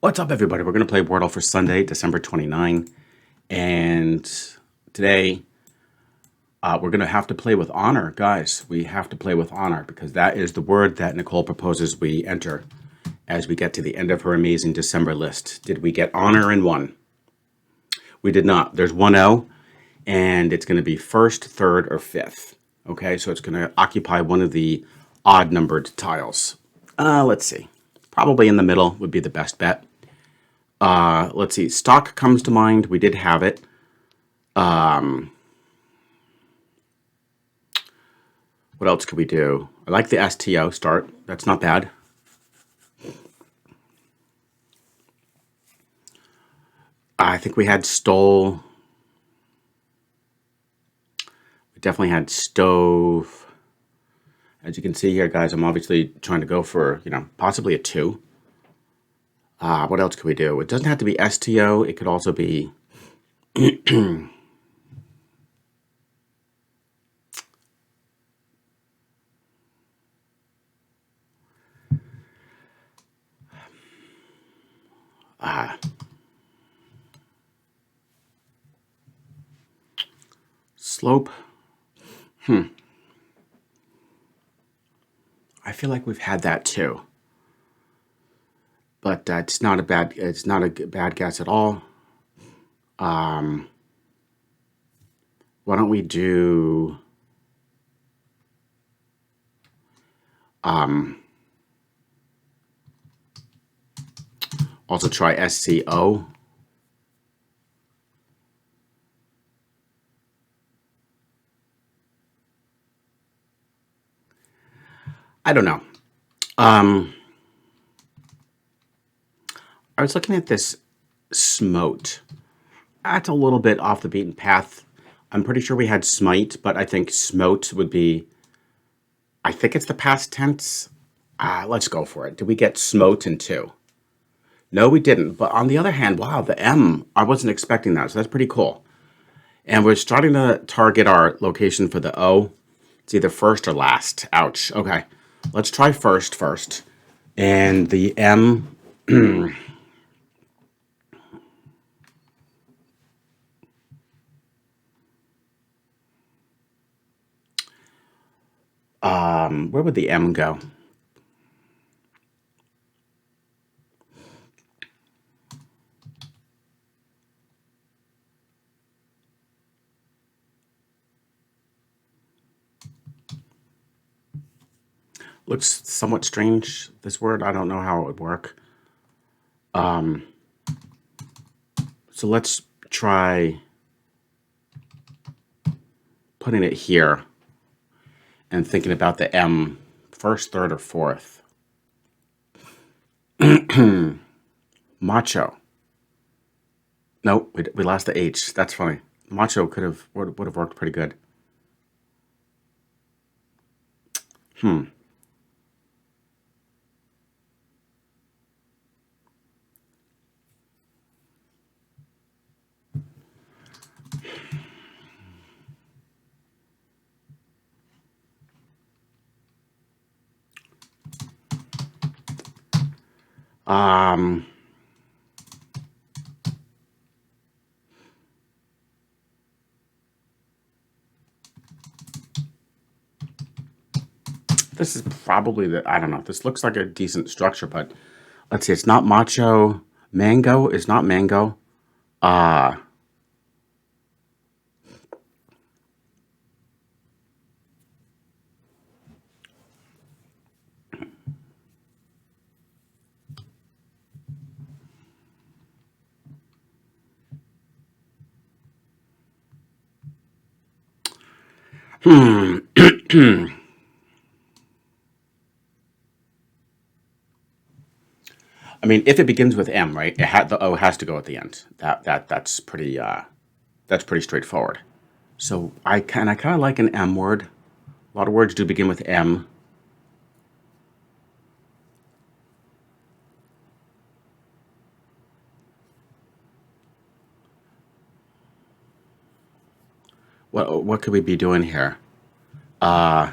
What's up, everybody? We're going to play Wordle for Sunday, December 29. And today, we're going to have to play with honor. Guys, we have to play with honor because that is the word that Nicole proposes we enter as we get to the end of her amazing December list. Did we get honor in one? We did not. There's one O, and it's going to be first, third, or fifth. Okay, so it's going to occupy one of the odd-numbered tiles. Let's see. Probably in the middle would be the best bet. Let's see. Stock comes to mind. We did have it. What else could we do? I like the STO start. That's not bad. I think we had stole. We definitely had stove. As you can see here, guys, I'm obviously trying to go for, possibly a 2. What else could we do? It doesn't have to be STO. It could also be slope. I feel like we've had that too, but it's not a bad guess at all. Why don't we do also try SCO? I don't know. I was looking at this smote. That's a little bit off the beaten path. I'm pretty sure we had smite, but I think smote would be, I think it's the past tense. Let's go for it. Did we get smote in 2? No, we didn't. But on the other hand, wow, the M, I wasn't expecting that. So that's pretty cool. And we're starting to target our location for the O. It's either first or last. Ouch. Okay. Let's try first. And the M. Where would the M go? Looks somewhat strange, this word. I don't know how it would work. So let's try putting it here and thinking about the M, first, third, or fourth. Macho. Nope, we lost the H. That's funny. Macho would have worked pretty good. This is probably I don't know. This looks like a decent structure, but let's see. It's not macho. Mango is not mango. I mean, if it begins with M, right? The O has to go at the end. That's pretty straightforward. So I kind of like an M word. A lot of words do begin with M. What could we be doing here? How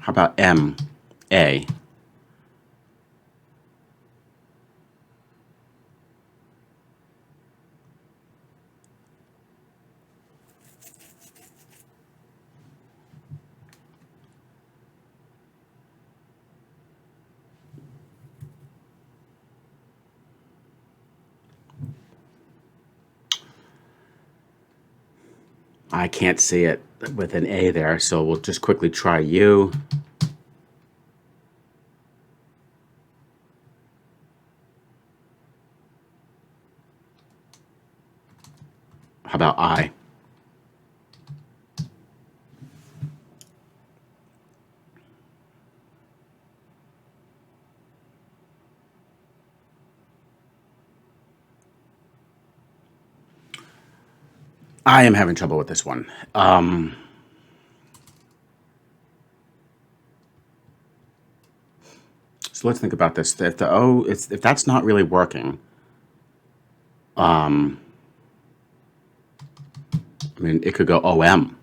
about M? A. I can't see it with an A there, so we'll just quickly try U. How about I? I am having trouble with this one. So let's think about this. If the O, if that's not really working, I mean, it could go OM.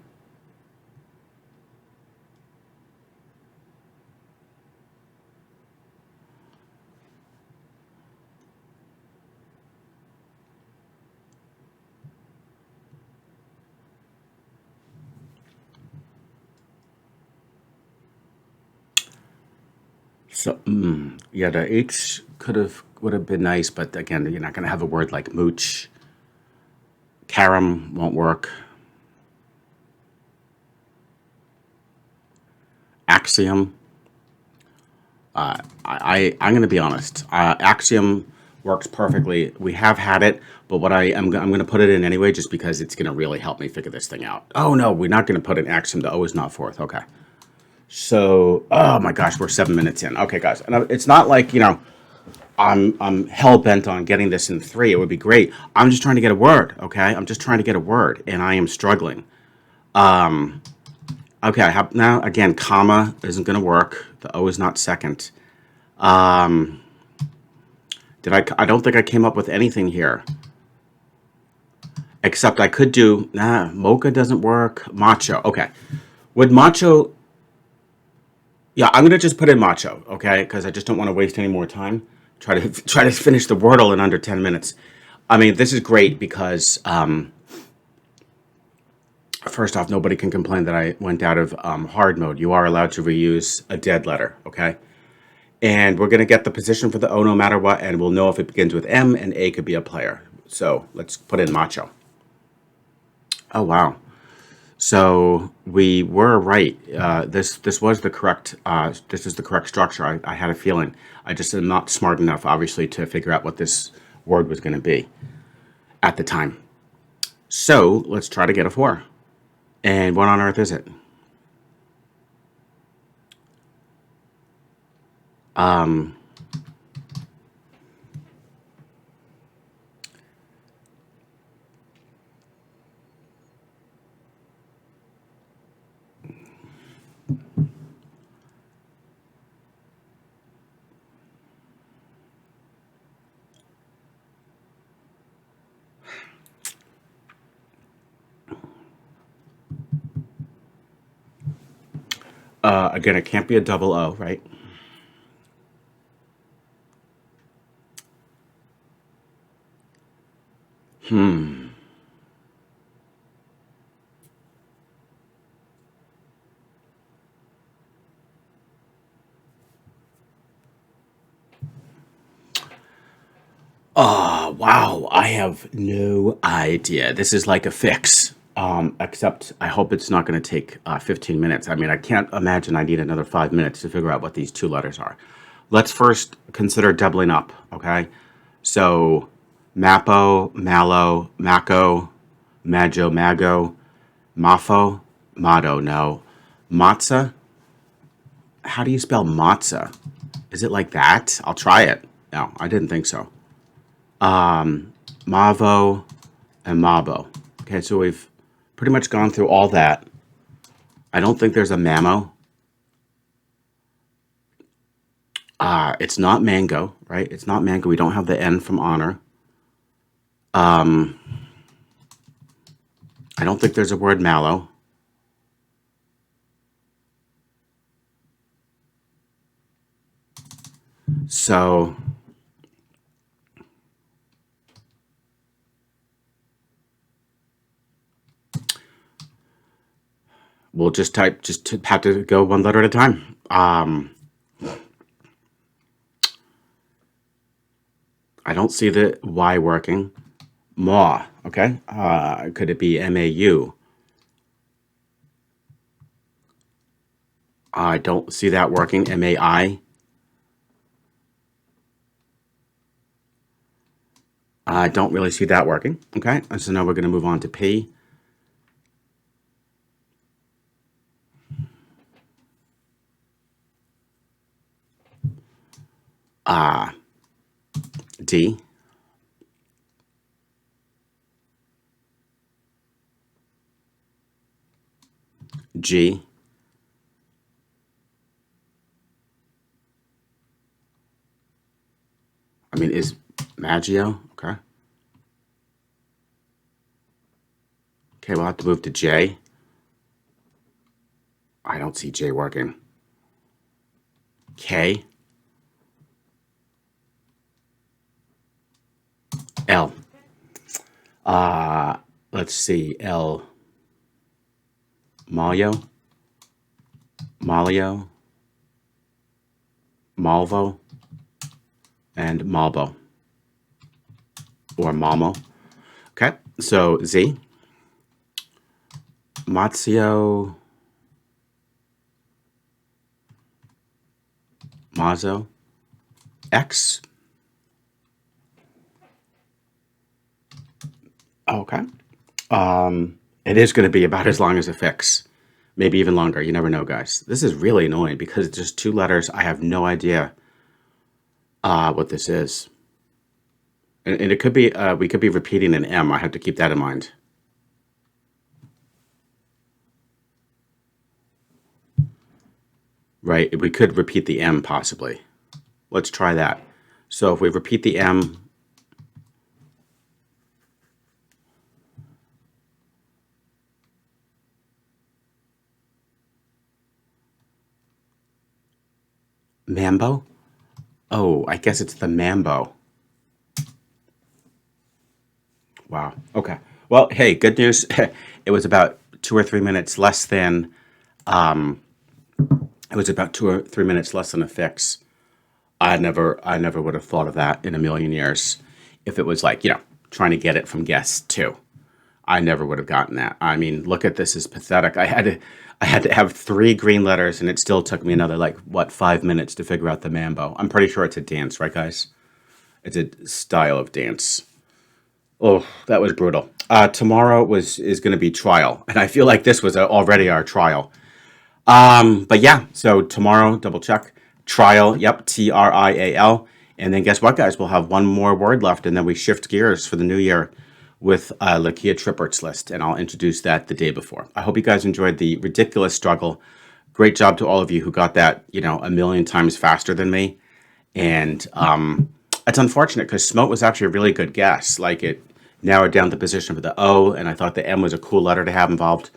So, yeah, the H would have been nice, but again, you're not going to have a word like mooch. Carom won't work. Axiom. I'm going to be honest. Axiom works perfectly. We have had it, but I'm going to put it in anyway, just because it's going to really help me figure this thing out. Oh no, we're not going to put an axiom. The O is not fourth. Okay. So, oh my gosh, we're 7 minutes in. Okay, guys, and it's not like I'm hell bent on getting this in 3. It would be great. I'm just trying to get a word. Okay, I'm just trying to get a word, and I am struggling. Okay, I have now again. Comma isn't going to work. The O is not second. Did I don't think I came up with anything here. Except I could do, mocha doesn't work. Macho. Okay. Would macho, yeah, I'm going to just put in macho, okay? Because I just don't want to waste any more time. Try to finish the Wordle in under 10 minutes. I mean, this is great because, first off, nobody can complain that I went out of hard mode. You are allowed to reuse a dead letter, okay? And we're going to get the position for the O no matter what, and we'll know if it begins with M, and A could be a player. So let's put in macho. Oh, wow. So we were right. This was the correct. This is the correct structure. I had a feeling. I just am not smart enough, obviously, to figure out what this word was going to be at the time. So let's try to get a 4. And what on earth is it? Again, it can't be a double O, right? Wow, I have no idea. This is like a fix. Except I hope it's not going to take 15 minutes. I mean, I can't imagine I need another 5 minutes to figure out what these 2 letters are. Let's first consider doubling up, okay? So, Mapo, Malo, Mako, Majo, Mago, Mafo, Mado, no. Matza? How do you spell matza? Is it like that? I'll try it. No, I didn't think so. Mavo, and Mabo. Okay, so we've pretty much gone through all that. I don't think there's a Mamo. It's not mango, right? It's not mango. We don't have the N from honor. I don't think there's a word mallow. So we'll just have to go one letter at a time. I don't see the Y working. Maw, okay? Could it be MAU? I don't see that working. MAI. I don't really see that working. Okay, and so now we're going to move on to P. D. G. I mean, is Maggio? Okay. Okay, we'll have to move to J. I don't see J working. K. L. Let's see. L. Malio. Malio. Malvo. And Malbo. Or Malmo. Okay, so Z. Mazio. Mazzo. X. Okay. It is going to be about as long as a fix. Maybe even longer. You never know, guys. This is really annoying because it's just two letters. I have no idea what this is. And it could be, we could be repeating an M. I have to keep that in mind. Right, we could repeat the M possibly. Let's try that. So if we repeat the M, Mambo? Oh, I guess it's the Mambo. Wow. Okay. Well, hey, good news. It was about 2 or 3 minutes less than, it was about 2 or 3 minutes less than a fix. I never would have thought of that in a million years. If it was like, trying to get it from guess two, I never would have gotten that. I mean, look at this, is pathetic. I had to have 3 green letters, and it still took me another 5 minutes to figure out the Mambo. I'm pretty sure it's a dance, right, guys? It's a style of dance. Oh, that was brutal. Tomorrow is going to be trial, and I feel like this was already our trial. But yeah, so tomorrow, double check. Trial, yep, TRIAL. And then guess what, guys? We'll have one more word left, and then we shift gears for the new year with Lakia Trippert's list, and I'll introduce that the day before. I hope you guys enjoyed the ridiculous struggle. Great job to all of you who got that, a million times faster than me. And it's unfortunate because Smote was actually a really good guess. Like, it narrowed down the position for the O, and I thought the M was a cool letter to have involved.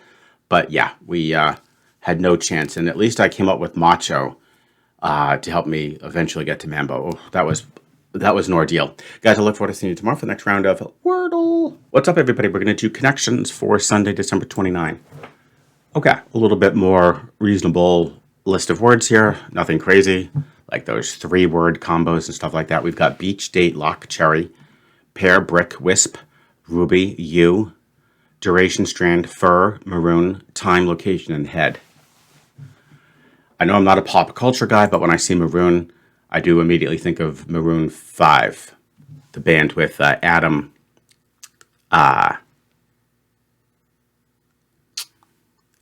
But yeah, we had no chance. And at least I came up with Macho to help me eventually get to Mambo. Oh, that was an ordeal. Guys, I look forward to seeing you tomorrow for the next round of Wordle. What's up, everybody? We're going to do connections for Sunday, December 29. Okay, a little bit more reasonable list of words here. Nothing crazy, like those 3-word combos and stuff like that. We've got beach, date, lock, cherry, pear, brick, wisp, ruby, you, duration, strand, fur, maroon, time, location, and head. I know I'm not a pop culture guy, but when I see maroon, I do immediately think of Maroon 5, the band with Adam.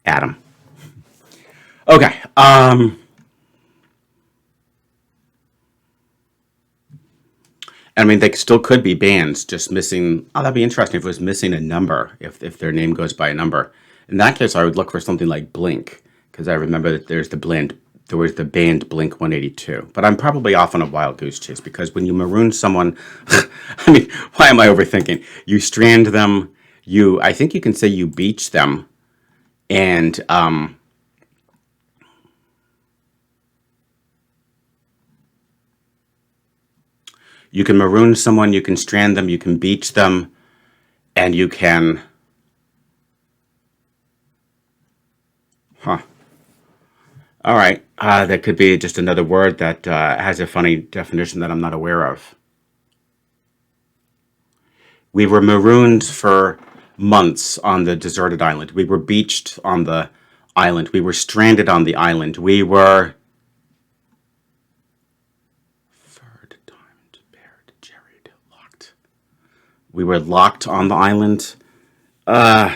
Adam. Okay. I mean, they still could be bands, just missing. Oh, that'd be interesting if it was missing a number, if their name goes by a number. In that case, I would look for something like Blink, because I remember that there was the band Blink 182. But I'm probably off on a wild goose chase, because when you maroon someone, I mean, why am I overthinking? You strand them, I think you can say you beach them, and You can maroon someone, you can strand them, you can beach them, and you can... Huh. All right. That could be just another word that has a funny definition that I'm not aware of. We were marooned for months on the deserted island. We were beached on the island. We were stranded on the island. We were... Furred, timed, paired, jerried, locked. We were locked on the island. Okay.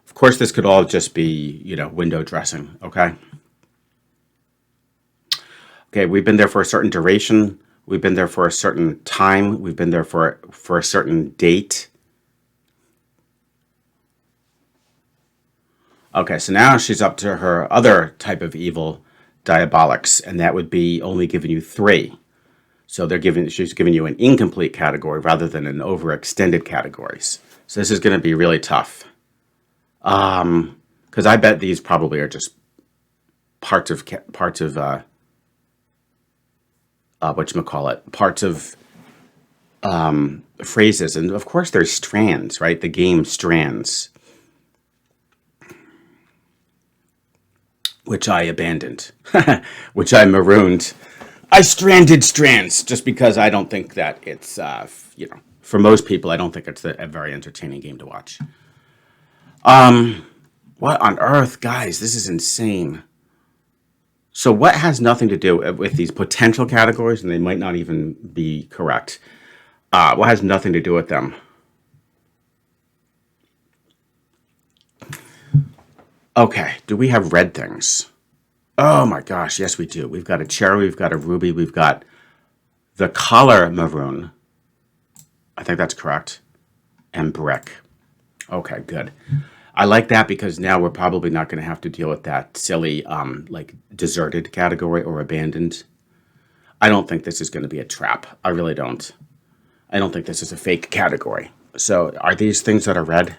Of course, this could all just be, window dressing, okay? Okay, we've been there for a certain duration. We've been there for a certain time. We've been there for a certain date. Okay, so now she's up to her other type of evil diabolics, and that would be only giving you 3. So she's giving you an incomplete category rather than an overextended categories. So this is going to be really tough. Because I bet these probably are just parts of phrases, and of course there's strands, right? The game strands, which I abandoned, which I marooned. I stranded strands just because I don't think that it's, for most people, I don't think it's a very entertaining game to watch. What on earth, guys? This is insane. So what has nothing to do with these potential categories, and they might not even be correct? What has nothing to do with them? Okay, do we have red things? Oh my gosh, yes we do. We've got a cherry, we've got a ruby, we've got the color maroon. I think that's correct. And brick. Okay, good. I like that because now we're probably not going to have to deal with that silly, deserted category or abandoned. I don't think this is going to be a trap. I really don't. I don't think this is a fake category. So are these things that are red?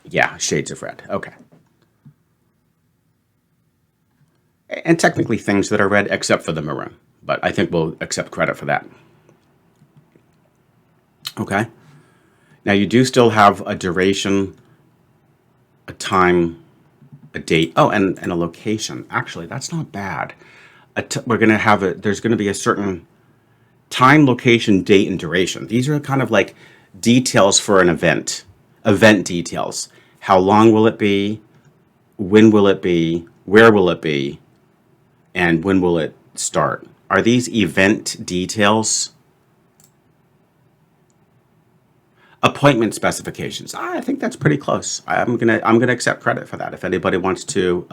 Yeah, shades of red. Okay. And technically things that are red except for the maroon. But I think we'll accept credit for that. Okay. Now you do still have a duration, a time, a date. Oh, and a location. Actually, that's not bad. We're going to have there's going to be a certain time, location, date, and duration. These are kind of like details for an event details. How long will it be? When will it be? Where will it be? And when will it start? Are these event details? Appointment specifications. I think that's pretty close. I'm gonna accept credit for that. If anybody wants to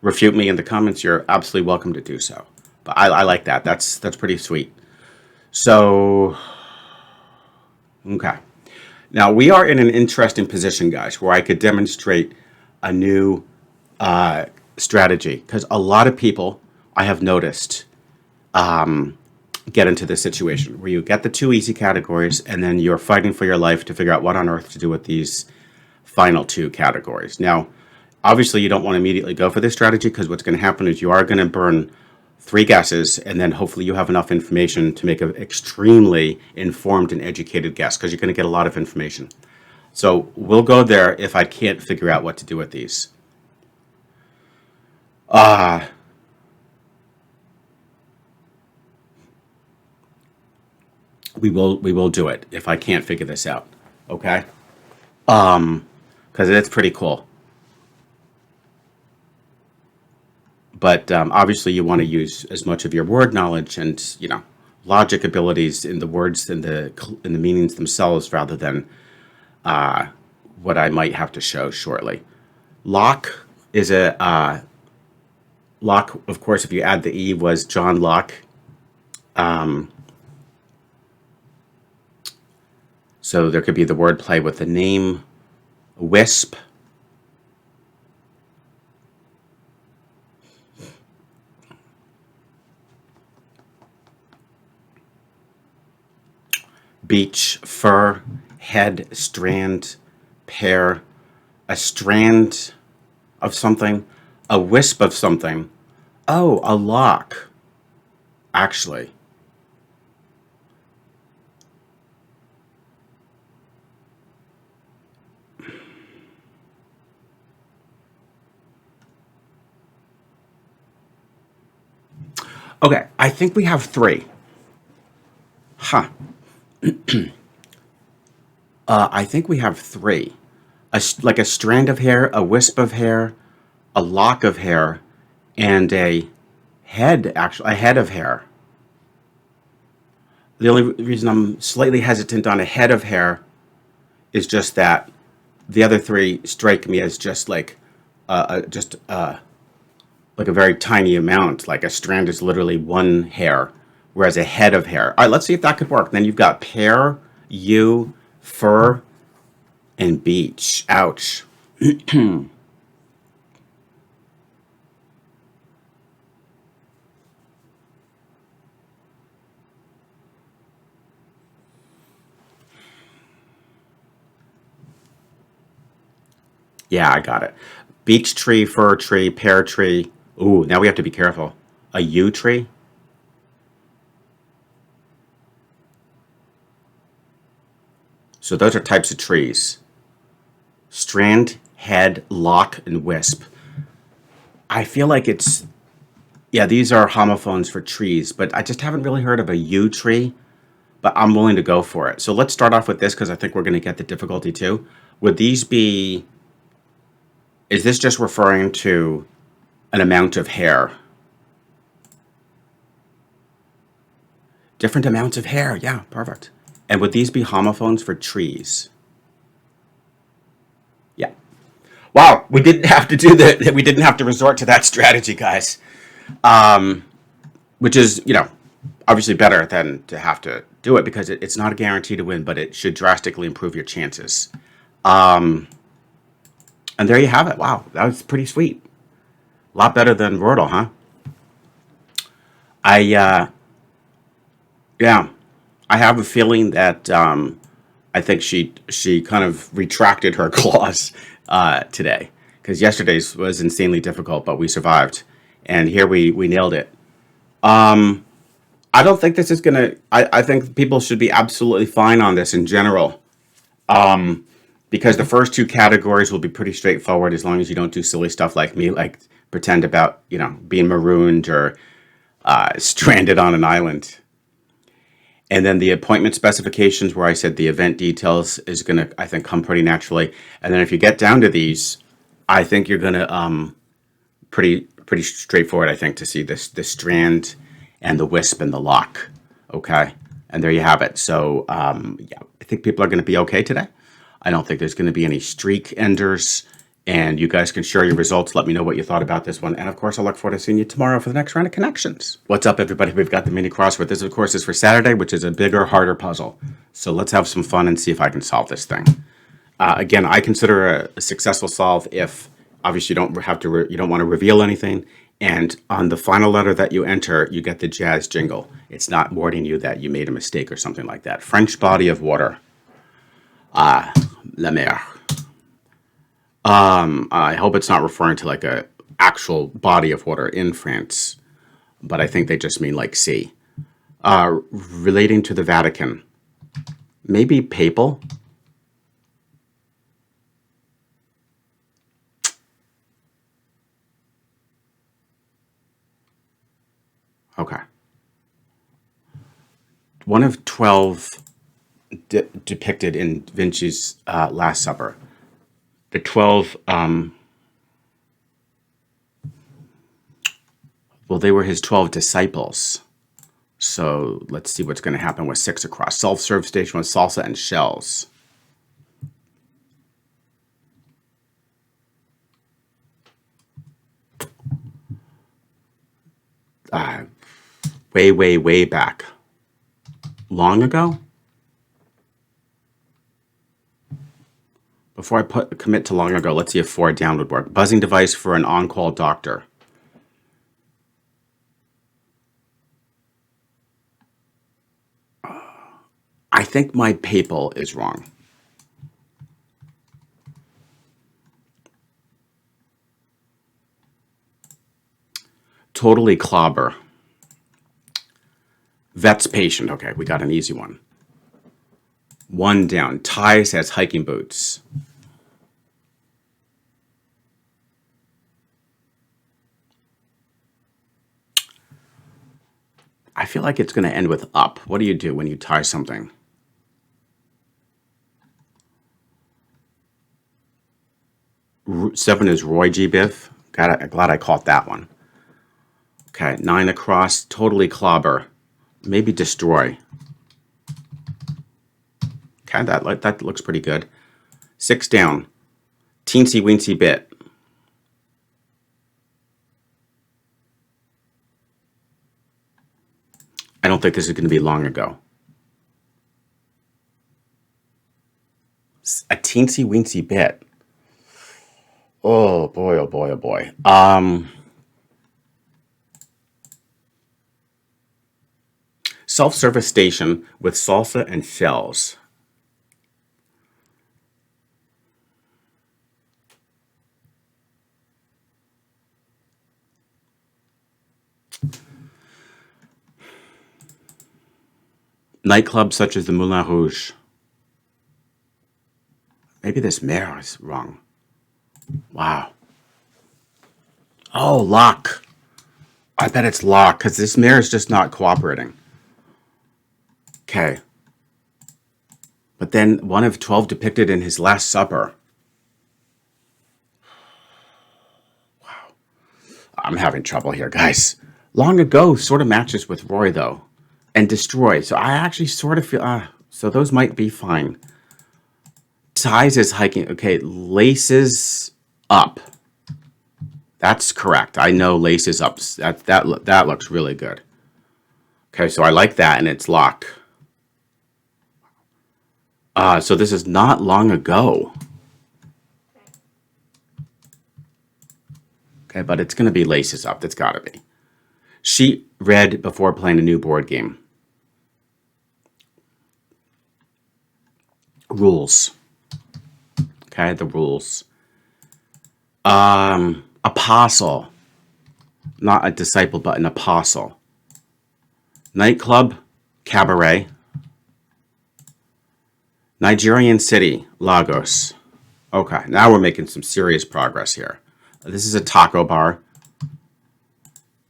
refute me in the comments, you're absolutely welcome to do so. But I like that. That's pretty sweet. So, okay. Now we are in an interesting position, guys, where I could demonstrate a new strategy, because a lot of people I have noticed get into this situation where you get the 2 easy categories and then you're fighting for your life to figure out what on earth to do with these final 2 categories. Now, obviously you don't want to immediately go for this strategy, because what's going to happen is you are going to burn 3 guesses, and then hopefully you have enough information to make an extremely informed and educated guess, because you're going to get a lot of information. So we'll go there if I can't figure out what to do with these. We will do it if I can't figure this out, okay? Because it's pretty cool. But obviously you want to use as much of your word knowledge and logic abilities in the words and the meanings themselves, rather than what I might have to show shortly. Locke is a Locke, of course, if you add the E, was John Locke. So there could be the word play with the name. Wisp. Beach, fur, head, strand, pear, a strand of something, a wisp of something, Oh, a lock, actually. Okay, I think we have three. Huh. I think we have three. Like a strand of hair, a wisp of hair, a lock of hair, and a head, actually, a head of hair. The only reason I'm slightly hesitant on a head of hair is just that the other three strike me as just just like a very tiny amount. Like a strand is literally one hair, whereas a head of hair. All right, let's see if that could work. Then you've got pear, yew, fir, and beech. Ouch. Yeah, I got it. Beech tree, fir tree, pear tree. Ooh, now we have to be careful. A yew tree. So those are types of trees. Strand, head, lock, and wisp. I feel like it's, yeah, these are homophones for trees, but I just haven't really heard of a yew tree, but I'm willing to go for it. So let's start off with this because I think we're going to get the difficulty too. Would these be, is this just referring to an amount of hair? Different amounts of hair. Yeah, perfect. And would these be homophones for trees? Yeah. Wow, we didn't have to do that. We didn't have to resort to that strategy, guys. Which is, obviously better than to have to do it because it's not a guarantee to win, but it should drastically improve your chances. Um, and there you have it. Wow, that was pretty sweet. A lot better than Wordle, huh? I Yeah, I have a feeling that I think she kind of retracted her clause today because yesterday's was insanely difficult, but we survived, and here we nailed it. Um, I don't think this is gonna. I think people should be absolutely fine on this in general. Because the first two categories will be pretty straightforward as long as you don't do silly stuff like me, like pretend about being marooned or stranded on an island. And then the appointment specifications, where I said the event details is going to, I think, come pretty naturally. And then if you get down to these, I think you're going to pretty straightforward. I think to see this strand and the wisp and the lock. Okay, and there you have it. So yeah, I think people are going to be okay today. I don't think there's going to be any streak enders. And you guys can share your results. Let me know what you thought about this one. And of course, I look forward to seeing you tomorrow for the next round of connections. What's up, everybody? We've got the mini crossword. This, of course, is for Saturday, which is a bigger, harder puzzle. So let's have some fun and see if I can solve this thing. Again, I consider a successful solve if obviously you don't want to reveal anything. And on the final letter that you enter, you get the jazz jingle. It's not warning you that you made a mistake or something like that. French body of water. La mer. I hope it's not referring to like a actual body of water in France, but I think they just mean like sea. Relating to the Vatican, maybe papal. Okay, one of 12 depicted in Vinci's Last Supper. The 12, well, they were his 12 disciples. So let's see what's going to happen with 6 across. Self-serve station with salsa and shells. Way, way, way back. Long ago? Before I commit to long ago, let's see if 4 down would work. Buzzing device for an on-call doctor. I think my papal is wrong. totally clobber. Vet's patient. Okay, we got an easy one. One down. Ties has hiking boots. I feel like it's going to end with up. What do you do when you tie something? Seven is Roy G. Biff. Glad I caught that one. Okay, 9 across, totally clobber. Maybe destroy. Okay, that looks pretty good. 6 down, teensy weensy bit. I don't think this is going to be long ago. A teensy weensy bit. Oh boy, oh boy, oh boy. Self-service station with salsa and shells. Nightclubs such as the Moulin Rouge. Maybe this mare is wrong. Wow. Oh, lock. I bet it's lock because this mare is just not cooperating. Okay. But then one of 12 depicted in his Last Supper. Wow. I'm having trouble here, guys. Long ago sort of matches with Roy, though. And destroy. So I actually sort of feel... so those might be fine. Ties is hiking. Okay, laces up. That's correct. I know laces up. That looks really good. Okay, so I like that, and it's lock. So this is not long ago. Okay, but it's going to be laces up. That's got to be. She read before playing a new board game. Rules. Okay, the rules. Apostle. Not a disciple, but an apostle. Nightclub, cabaret. Nigerian city, Lagos. Okay, now we're making some serious progress here. This is a taco bar.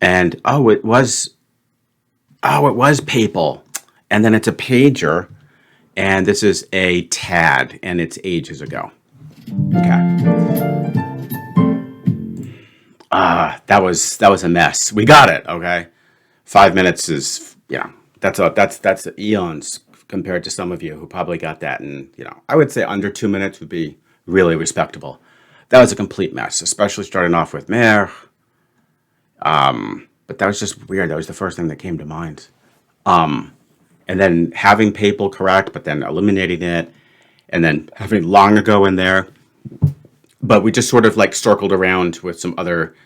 And, it was papal. And then it's a pager. And this is a tad, and it's ages ago. Okay. That was a mess. We got it, okay? 5 minutes is, that's eons compared to some of you who probably got that in, I would say under 2 minutes would be really respectable. That was a complete mess, especially starting off with mare. But that was just weird. That was the first thing that came to mind. And then having papal correct, but then eliminating it, and then having long ago in there. But we just sort of like circled around with some other,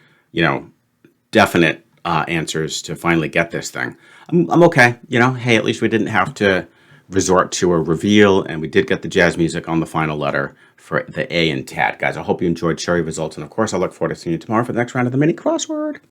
definite answers to finally get this thing. I'm okay. Hey, at least we didn't have to resort to a reveal, and we did get the jazz music on the final letter for the A in TAT. Guys, I hope you enjoyed. Share your results, and of course, I look forward to seeing you tomorrow for the next round of the mini crossword.